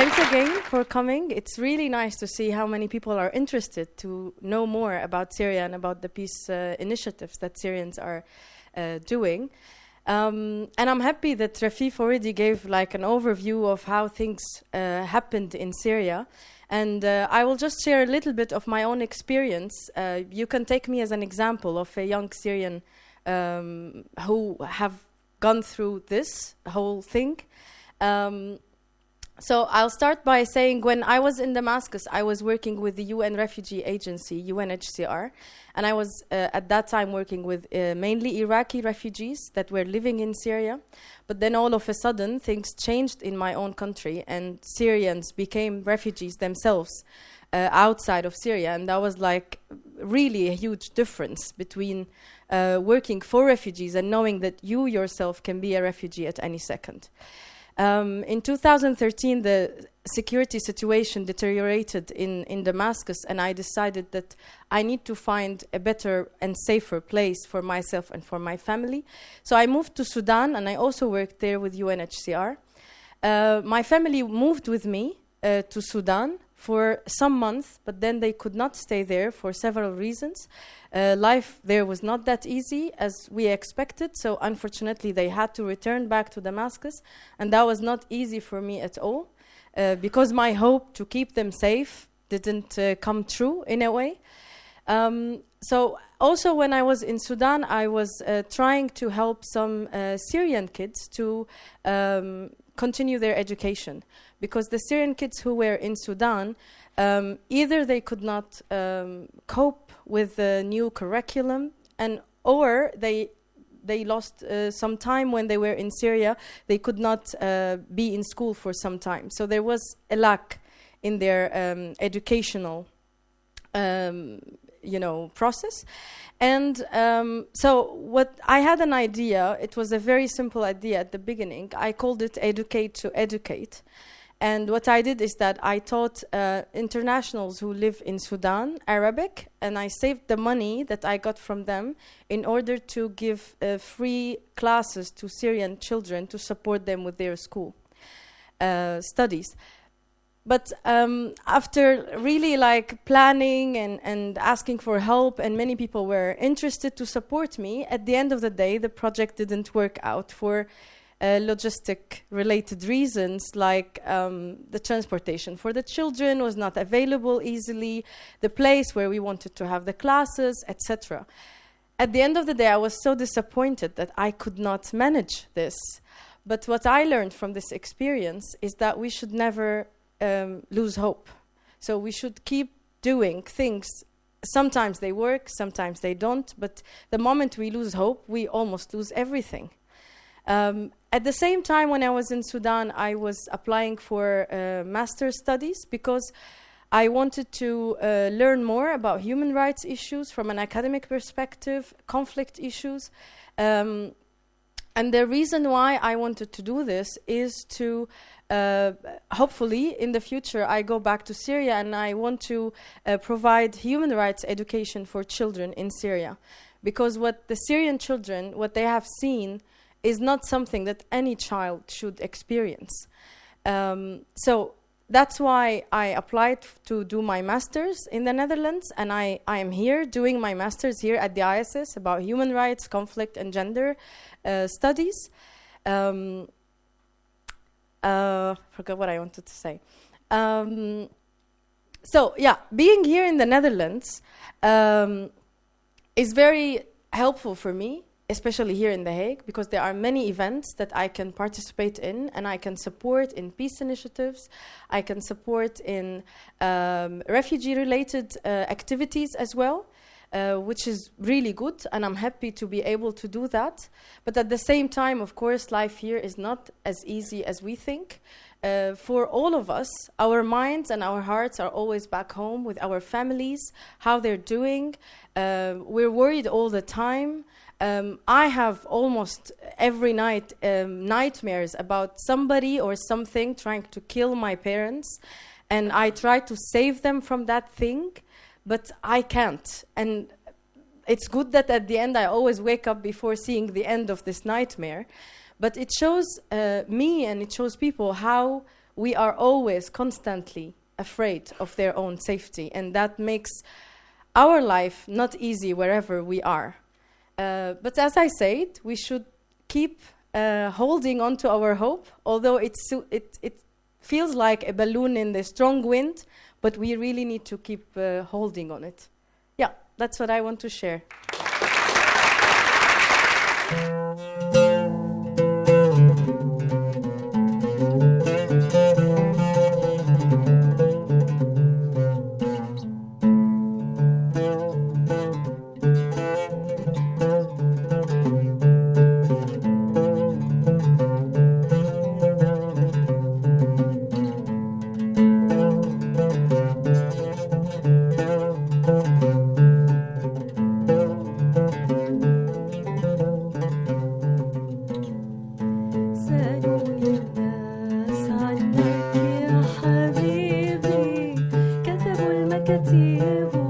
thanks again for coming. It's really nice to see how many people are interested to know more about Syria and about the peace initiatives that Syrians are doing. And I'm happy that Rafif already gave like an overview of how things happened in Syria. And I will just share a little bit of my own experience. You can take me as an example of a young Syrian who have gone through this whole thing. So I'll start by saying when I was in Damascus, I was working with the UN Refugee Agency, UNHCR, and I was at that time working with mainly Iraqi refugees that were living in Syria. But then all of a sudden, things changed in my own country, and Syrians became refugees themselves outside of Syria. And that was like really a huge difference between working for refugees and knowing that you yourself can be a refugee at any second. In 2013, the security situation deteriorated in Damascus, and I decided that I need to find a better and safer place for myself and for my family. So I moved to Sudan, and I also worked there with UNHCR. My family moved with me to Sudan for some months, but then they could not stay there for several reasons. Life there was not that easy as we expected, so unfortunately they had to return back to Damascus, and that was not easy for me at all, because my hope to keep them safe didn't come true in a way. So also when I was in Sudan, I was trying to help some Syrian kids to continue their education, because the Syrian kids who were in Sudan, either they could not cope with the new curriculum, or they lost some time when they were in Syria. They could not be in school for some time. So there was a lack in their educational process. And so what I had an idea, it was a very simple idea at the beginning. I called it Educate to Educate. And what I did is that I taught internationals who live in Sudan Arabic, and I saved the money that I got from them in order to give free classes to Syrian children to support them with their school studies. But after really like planning and asking for help, and many people were interested to support me, at the end of the day, the project didn't work out for logistic-related reasons, like the transportation for the children was not available easily, the place where we wanted to have the classes, etc. At the end of the day, I was so disappointed that I could not manage this. But what I learned from this experience is that we should never lose hope. So we should keep doing things. Sometimes they work, sometimes they don't, but the moment we lose hope, we almost lose everything. At the same time, when I was in Sudan, I was applying for master's studies because I wanted to learn more about human rights issues from an academic perspective, conflict issues. And the reason why I wanted to do this is to hopefully in the future I go back to Syria, and I want to provide human rights education for children in Syria. Because what the Syrian children, what they have seen, is not something that any child should experience. So that's why I applied to do my master's in the Netherlands, and I am here doing my master's here at the ISS about human rights, conflict, and gender studies. Forgot what I wanted to say. So yeah, being here in the Netherlands is very helpful for me, especially here in The Hague, because there are many events that I can participate in, and I can support in peace initiatives. I can support in refugee-related activities as well, which is really good, and I'm happy to be able to do that. But at the same time, of course, life here is not as easy as we think. For all of us, our minds and our hearts are always back home with our families, how they're doing. We're worried all the time. I have almost every night nightmares about somebody or something trying to kill my parents, and I try to save them from that thing, but I can't. And it's good that at the end I always wake up before seeing the end of this nightmare, but it shows me and it shows people how we are always constantly afraid of their own safety, and that makes our life not easy wherever we are. But as I said, we should keep holding on to our hope, although it feels like a balloon in the strong wind, but we really need to keep holding on it. Yeah, that's what I want to share. المكاتب